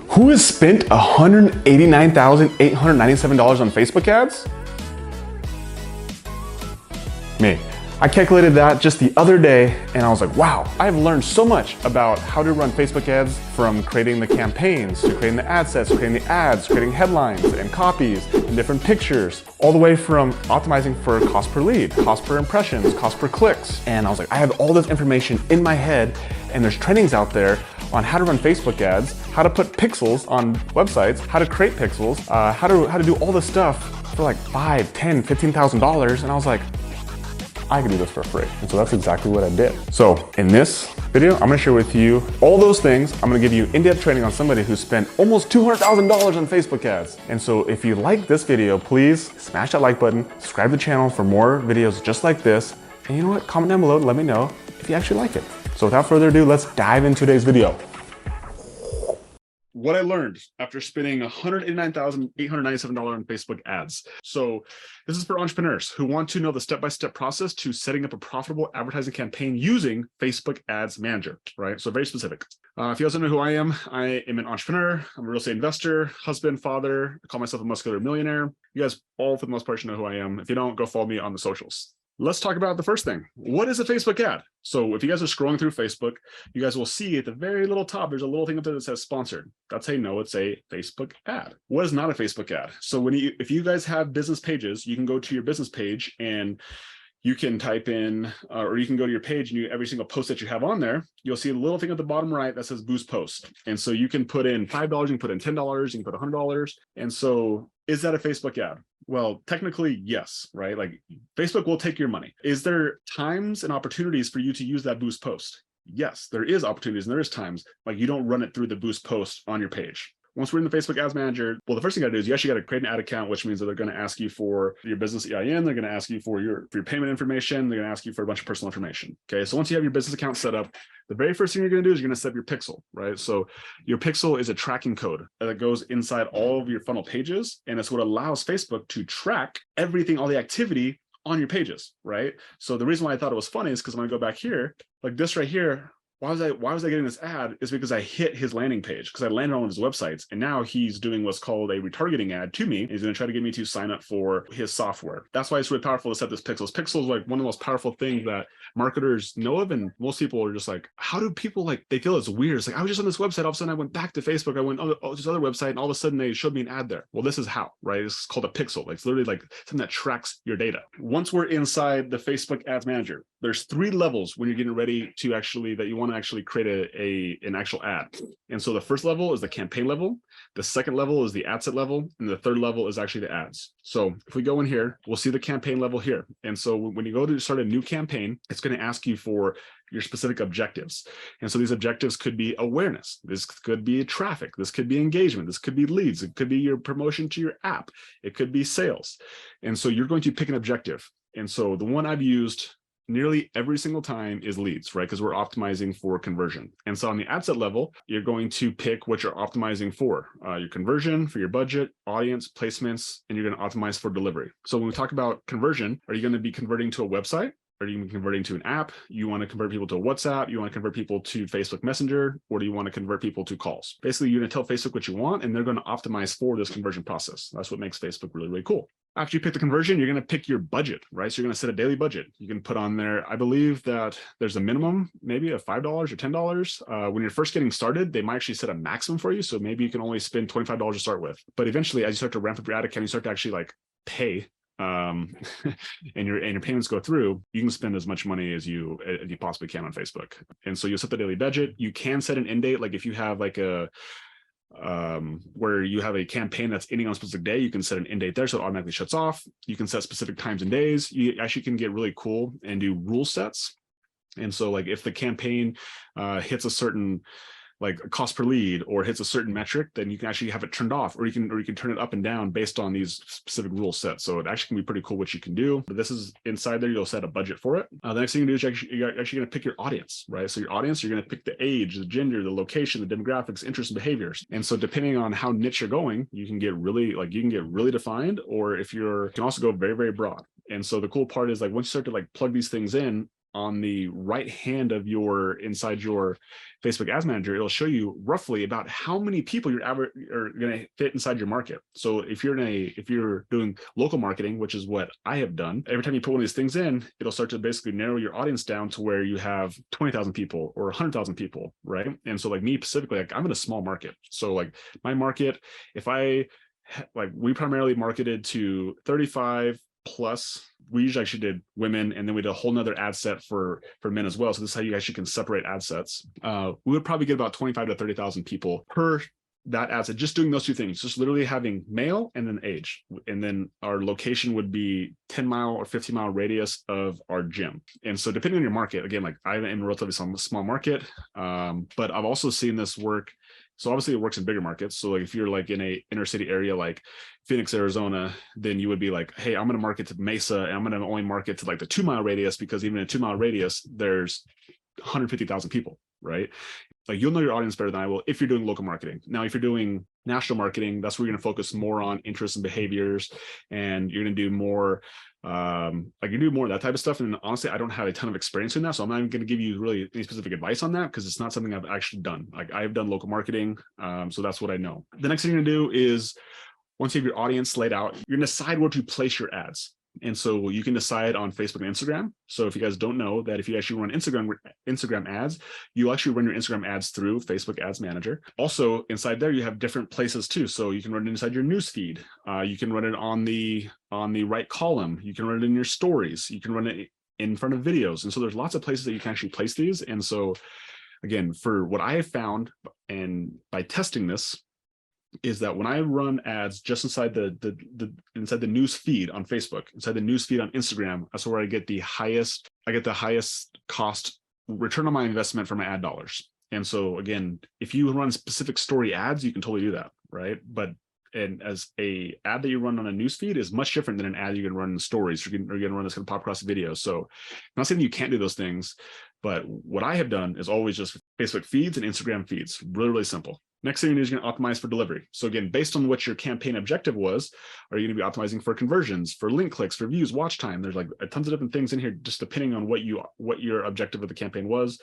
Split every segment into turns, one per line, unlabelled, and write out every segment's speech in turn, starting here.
Who has spent $189,897 on Facebook ads? Me. I calculated that just the other day and I was like, wow, I've learned so much about how to run Facebook ads, from creating the campaigns, to creating the ad sets, creating the ads, creating headlines and copies and different pictures, all the way from optimizing for cost per lead, cost per impressions, cost per clicks. And I was like, I have all this information in my head, and there's trainings out there on how to run Facebook ads, how to put pixels on websites, how to create pixels, how to do all this stuff for like $5,000, $10,000, $15,000. And I was like, I can do this for free. And so that's exactly what I did. So in this video, I'm gonna share with you all those things. I'm gonna give you in-depth training on somebody who spent almost $200,000 on Facebook ads. And so if you like this video, please smash that like button, subscribe to the channel for more videos just like this. And you know what? Comment down below and let me know if you actually like it. So without further ado, let's dive into today's video. What I learned after spending $189,897 on Facebook ads. So this is for entrepreneurs who want to know the step-by-step process to setting up a profitable advertising campaign using Facebook Ads Manager, right? So very specific. If you guys don't know who I am an entrepreneur. I'm a real estate investor, husband, father. I call myself a muscular millionaire. You guys all, for the most part, should know who I am. If you don't, go follow me on the socials. Let's talk about the first thing. What is a Facebook ad? So if you guys are scrolling through Facebook, you guys will see at the very little top, there's a little thing up there that says sponsored. That's how you know it's a Facebook ad. What is not a Facebook ad? So if you guys have business pages, you can go to your business page and you can type in, or you can go to your page and every single post that you have on there, you'll see a little thing at the bottom right that says boost post. And so you can put in $5, you can put in $10, you can put $100. And so is that a Facebook ad? Well, technically, yes, right? Like Facebook will take your money. Is there times and opportunities for you to use that boost post? Yes, there is opportunities and there is times. Like you don't run it through the boost post on your page. Once we're in the Facebook Ads Manager, well, the first thing you gotta do is you actually gotta create an ad account, which means that they're gonna ask you for your business EIN, they're gonna ask you for your payment information, they're gonna ask you for a bunch of personal information. Okay, so once you have your business account set up, the very first thing you're gonna do is you're gonna set up your pixel, right? So your pixel is a tracking code that goes inside all of your funnel pages, and it's what allows Facebook to track everything, all the activity on your pages, right? So the reason why I thought it was funny is because when I go back here, like this right here, why was I getting this ad is because I hit his landing page, because I landed on one of his websites, and now he's doing what's called a retargeting ad to me. He's going to try to get me to sign up for his software. That's why it's really powerful to set this pixels. Pixels is like one of the most powerful things that marketers know of, and most people are just like, how do people, like, they feel it's weird. It's like, I was just on this website, all of a sudden I went back to Facebook, I went to this other website, and all of a sudden they showed me an ad there. Well, this is how, right? It's called a pixel. Like, it's literally like something that tracks your data. Once we're inside the Facebook Ads Manager, there's 3 levels when you're getting ready to actually, that you want to actually create an actual ad. And so the first level is the campaign level, the second level is the ad set level, and the third level is actually the ads. So if we go in here, we'll see the campaign level here. And so when you go to start a new campaign, it's going to ask you for your specific objectives. And so these objectives could be awareness, this could be traffic, this could be engagement, this could be leads, it could be your promotion to your app, it could be sales. And so you're going to pick an objective. And so the one I've used nearly every single time is leads, right? Because we're optimizing for conversion. And so on the ad set level, you're going to pick what you're optimizing for, your conversion, for your budget, audience, placements, and you're going to optimize for delivery. So when we talk about conversion, are you going to be converting to a website? Are you converting to an app? You want to convert people to WhatsApp? You want to convert people to Facebook Messenger? Or do you want to convert people to calls? Basically, you're going to tell Facebook what you want, and they're going to optimize for this conversion process. That's what makes Facebook really, really cool. After you pick the conversion, you're going to pick your budget, right? So you're going to set a daily budget. You can put on there, I believe that there's a minimum, maybe of $5 or $10. When you're first getting started, they might actually set a maximum for you. So maybe you can only spend $25 to start with. But eventually, as you start to ramp up your ad account, you start to actually like pay and your payments go through, you can spend as much money as you possibly can on Facebook. And so you'll set the daily budget. You can set an end date. Like if you have like a where you have a campaign that's ending on a specific day, you can set an end date there so it automatically shuts off. You can set specific times and days. You actually can get really cool and do rule sets. And so like if the campaign hits a certain like a cost per lead or hits a certain metric, then you can actually have it turned off, or you can turn it up and down based on these specific rule sets. So it actually can be pretty cool what you can do. But this is inside there, you'll set a budget for it. The next thing you do is you're actually going to pick your audience, right? So your audience, you're going to pick the age, the gender, the location, the demographics, interests, and behaviors. And so depending on how niche you're going, you can get really defined, or if you can also go very, very broad. And so the cool part is like once you start to like plug these things in, on the right hand of inside your Facebook Ads Manager, it'll show you roughly about how many people are going to fit inside your market. So if you're doing local marketing, which is what I have done, every time you put one of these things in, it'll start to basically narrow your audience down to where you have 20,000 people or 100,000 people, right? And so like me specifically, like I'm in a small market. So like my market, we primarily marketed to 35 plus. We usually actually did women, and then we did a whole nother ad set for men as well. So this is how you actually can separate ad sets. We would probably get about 25 to 30,000 people per that ad set, just doing those two things, just literally having male and then age. And then our location would be 10-mile or 15-mile radius of our gym. And so depending on your market, again, like I'm in a relatively small market, but I've also seen this work. So obviously it works in bigger markets. So like if you're like in a inner city area like Phoenix, Arizona, then you would be like, hey, I'm going to market to Mesa, and I'm going to only market to like the 2-mile radius, because even in a 2-mile radius, there's 150,000 people, right? Like you'll know your audience better than I will if you're doing local marketing. Now, if you're doing national marketing, that's where you're going to focus more on interests and behaviors, and you're going to do more you do more of that type of stuff. And honestly, I don't have a ton of experience in that, so I'm not even going to give you really any specific advice on that, because it's not something I've actually done. Like I've done local marketing, so that's what I know. The next thing you're going to do is, once you have your audience laid out, you're going to decide where to place your ads. And so you can decide on Facebook and Instagram. So if you guys don't know that, if you actually run Instagram ads, you actually run your Instagram ads through Facebook Ads Manager. Also inside there, you have different places too. So you can run it inside your news feed. You can run it on the right column. You can run it in your stories. You can run it in front of videos. And so there's lots of places that you can actually place these. And so again, for what I have found, and by testing this, is that when I run ads just inside the news feed on Facebook, inside the news feed on Instagram, that's where I get the highest cost return on my investment for my ad dollars. And so again, if you run specific story ads, you can totally do that, right? But as a ad that you run on a news feed is much different than an ad you can run in stories, or you're going to run this kind of pop across the video. So I'm not saying you can't do those things, but what I have done is always just Facebook feeds and Instagram feeds. Really, really simple. Next thing you do is you're going to optimize for delivery. So again, based on what your campaign objective was, are you going to be optimizing for conversions, for link clicks, for views, watch time? There's like tons of different things in here, just depending on what your objective of the campaign was.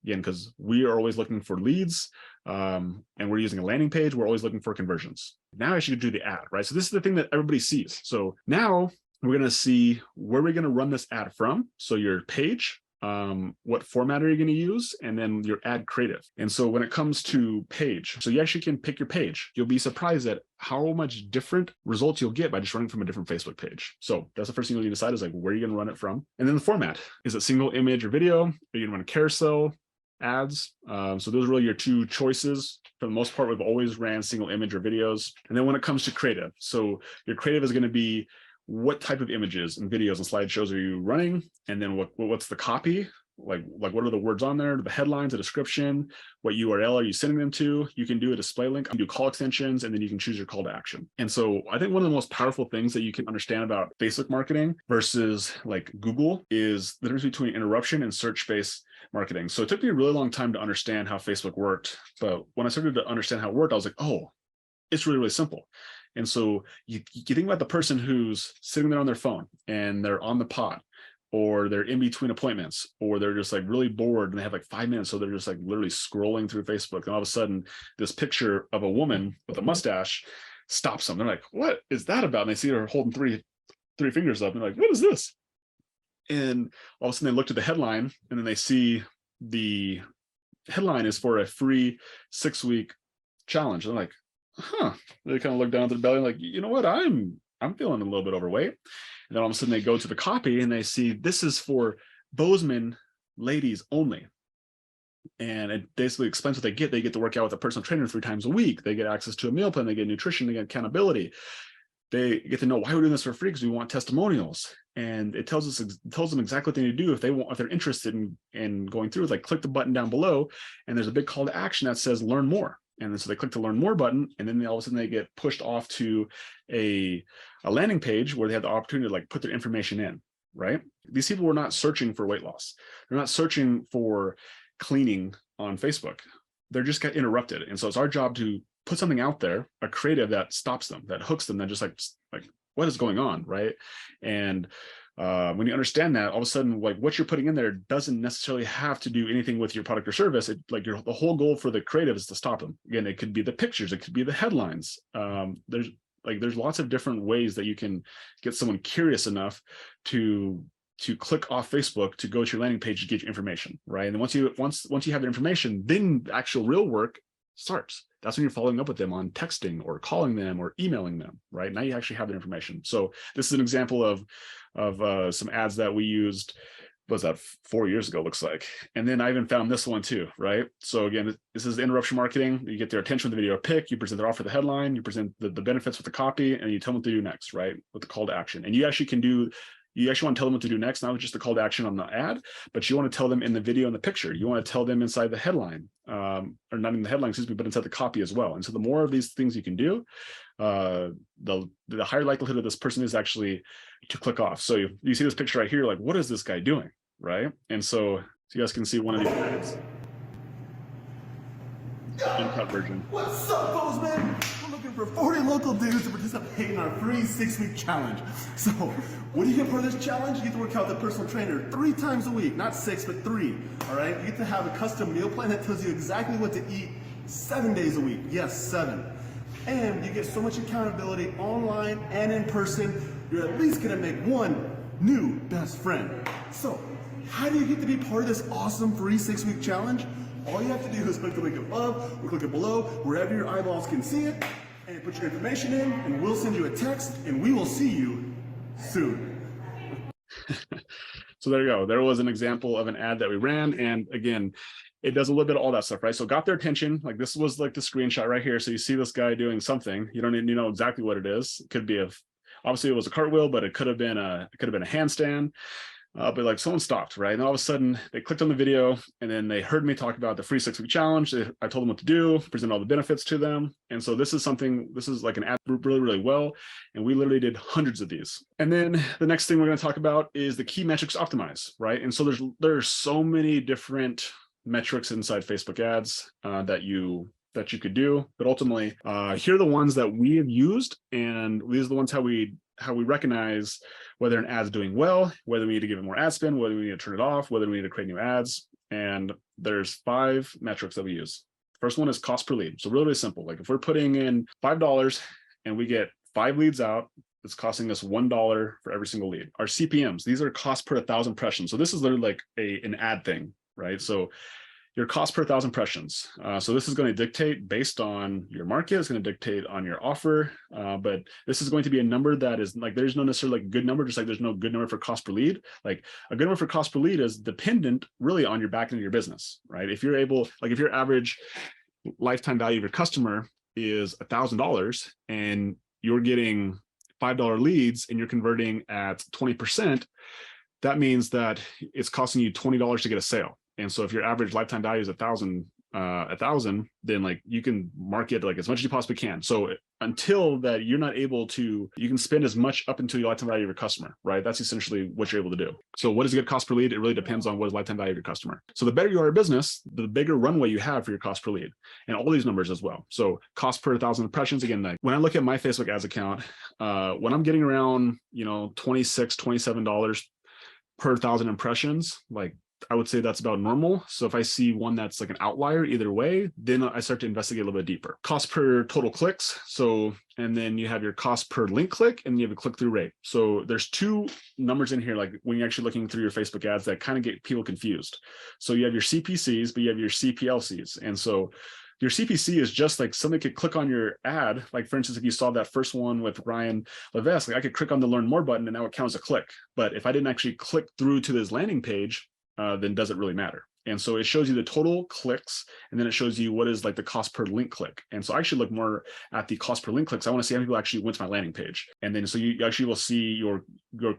Again, because we are always looking for leads, and we're using a landing page, we're always looking for conversions. Now I should do the ad, right? So this is the thing that everybody sees. So now we're going to see where we're going to run this ad from. So your page, what format are you going to use, and then your ad creative. And so when it comes to page, so you actually can pick your page. You'll be surprised at how much different results you'll get by just running from a different Facebook page. So that's the first thing you'll need to decide, is like, where are you going to run it from? And then the format. Is it single image or video? Are you going to run a carousel, ads? So those are really your two choices. For the most part, we've always ran single image or videos. And then when it comes to creative, so your creative is going to be, what type of images and videos and slideshows are you running? And then what's the copy? Like what are the words on there, the headlines, the description, what URL are you sending them to? You can do a display link, you can do call extensions, and then you can choose your call to action. And so I think one of the most powerful things that you can understand about Facebook marketing versus like Google is the difference between interruption and search-based marketing. So it took me a really long time to understand how Facebook worked. But when I started to understand how it worked, I was like, oh, it's really, really simple. And so you think about the person who's sitting there on their phone and they're on the pod, or they're in between appointments, or they're just like really bored and they have like 5 minutes. So they're just like literally scrolling through Facebook. And all of a sudden this picture of a woman with a mustache stops them. They're like, what is that about? And they see her holding three fingers up. And they're like, what is this? And all of a sudden they look to the headline, and then they see the headline is for a free 6-week challenge. And they're like, huh. They kind of look down at their belly like, you know what? I'm feeling a little bit overweight. And then all of a sudden they go to the copy and they see this is for Bozeman ladies only. And it basically explains what they get. They get to work out with a personal trainer 3 times a week. They get access to a meal plan. They get nutrition. They get accountability. They get to know why we're doing this for free, because we want testimonials. And it tells them exactly what they need to do if they're interested in going through. It's like, click the button down below, and there's a big call to action that says learn more. And so they click the learn more button, and then all of a sudden they get pushed off to a landing page where they have the opportunity to like put their information in, right? These people were not searching for weight loss. They're not searching for cleaning on Facebook. They're just got interrupted. And so it's our job to put something out there, a creative that stops them, that hooks them, that just like what is going on, right? And When you understand that, all of a sudden, like what you're putting in there doesn't necessarily have to do anything with your product or service. The whole goal for the creative is to stop them. Again, it could be the pictures, it could be the headlines. There's lots of different ways that you can get someone curious enough to click off Facebook to go to your landing page to get your information, right? And then once you have the information, then the actual real work starts. That's when you're following up with them on texting or calling them or emailing them, right? Now you actually have their information. So this is an example of some ads that we used, what was that, 4 years ago, looks like. And then I even found this one too, right? So again, this is interruption marketing. You get their attention with the video pick, you present their offer, the headline, you present the benefits with the copy, and you tell them what to do next, right? With the call to action. And you actually want to tell them what to do next, not just the call to action on the ad, but you want to tell them in the video and the picture. You want to tell them inside the headline, or not in the headline, excuse me, but inside the copy as well. And so the more of these things you can do, the higher likelihood of this person is actually to click off. So you see this picture right here, like, what is this guy doing, right? And so you guys can see one of these ads. Uncut version.
What's up, Postman? We're looking for 40 local dudes to participate in our free 6-week challenge. So, what do you get for this challenge? You get to work out with a personal trainer 3 times a week, not 6, but 3. All right? You get to have a custom meal plan that tells you exactly what to eat 7 days a week. Yes, 7. And you get so much accountability online and in person. You're at least gonna make one new best friend. So, how do you get to be part of this awesome free 6-week challenge? All you have to do is click the link above or click it below, wherever your eyeballs can see it, and put your information in, and we'll send you a text, and we will see you soon.
So there you go. There was an example of an ad that we ran. And again, it does a little bit of all that stuff, right? So got their attention. Like this was like the screenshot right here. So you see this guy doing something. You don't even know exactly what it is. It could be obviously it was a cartwheel, but it could have been a handstand. But like someone stopped, right? And all of a sudden they clicked on the video and then they heard me talk about the free 6-week challenge. I told them what to do, present all the benefits to them. And so this is like an ad really, really well. And we literally did hundreds of these. And then the next thing we're going to talk about is the key metrics to optimize, right? And so there's so many different metrics inside Facebook ads that you could do, but ultimately here are the ones that we have used, and these are the ones how we recognize whether an ad's doing well, whether we need to give it more ad spend, whether we need to turn it off, whether we need to create new ads. And there's 5 metrics that we use. First one is cost per lead. So really, really simple. Like if we're putting in $5 and we get 5 leads out, it's costing us $1 for every single lead. Our CPMs, these are cost per 1,000 impressions. So this is literally like an ad thing, right? So your cost per 1,000 impressions. So this is going to dictate based on your market. It's going to dictate on your offer, but this is going to be a number that is like, there's no necessarily like good number, just like there's no good number for cost per lead. Like a good number for cost per lead is dependent really on your back end of your business, right? If you're able, like if your average lifetime value of your customer is $1,000 and you're getting $5 leads and you're converting at 20%, that means that it's costing you $20 to get a sale. And so if your average lifetime value is $1,000, then like you can market like as much as you possibly can. So until that, you're not able to, you can spend as much up until your lifetime value of your customer, right? That's essentially what you're able to do. So what is a good cost per lead? It really depends on what is lifetime value of your customer. So the better you are a business, the bigger runway you have for your cost per lead, and all these numbers as well. So cost per 1,000 impressions, again, like when I look at my Facebook ads account, when I'm getting around, $26, $27 per 1,000 impressions, like I would say that's about normal. So if I see one that's like an outlier either way, then I start to investigate a little bit deeper. Cost per total clicks. So, and then you have your cost per link click, and you have a click-through rate. So there's 2 numbers in here, like when you're actually looking through your Facebook ads, that kind of get people confused. So you have your CPCs, but you have your CPLCs. And so your CPC is just like somebody could click on your ad. Like for instance, if you saw that first one with Ryan Levesque, like I could click on the learn more button and now it counts a click. But if I didn't actually click through to this landing page, then does it really matter? And so it shows you the total clicks, and then it shows you what is like the cost per link click. And so I actually look more at the cost per link clicks. I want to see how many people actually went to my landing page. And then so you actually will see your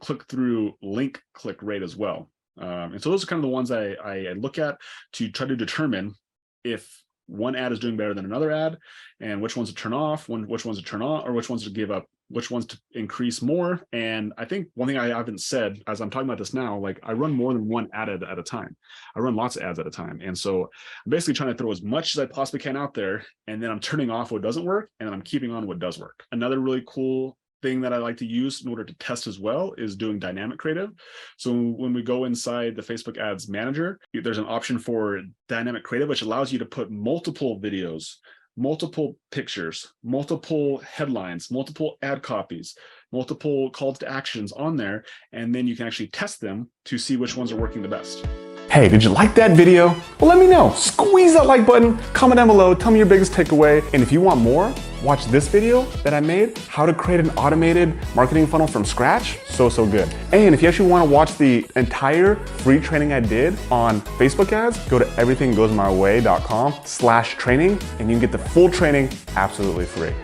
click through link click rate as well. And so those are kind of the ones I look at to try to determine if one ad is doing better than another ad, and which ones to turn off, which ones to turn on, or which ones to give up, which ones to increase more. And I think one thing I haven't said as I'm talking about this now, like I run more than one ad at a time. I run lots of ads at a time. And so I'm basically trying to throw as much as I possibly can out there, and then I'm turning off what doesn't work, and then I'm keeping on what does work. Another really cool thing that I like to use in order to test as well is doing dynamic creative. So when we go inside the Facebook Ads Manager, there's an option for dynamic creative, which allows you to put multiple videos, multiple pictures, multiple headlines, multiple ad copies, multiple calls to actions on there, and then you can actually test them to see which ones are working the best.
Hey, did you like that video? Well, let me know. Squeeze that like button, comment down below, tell me your biggest takeaway. And if you want more, watch this video that I made, how to create an automated marketing funnel from scratch. So good. And if you actually want to watch the entire free training I did on Facebook ads, go to everythinggoesmyway.com/training and you can get the full training absolutely free.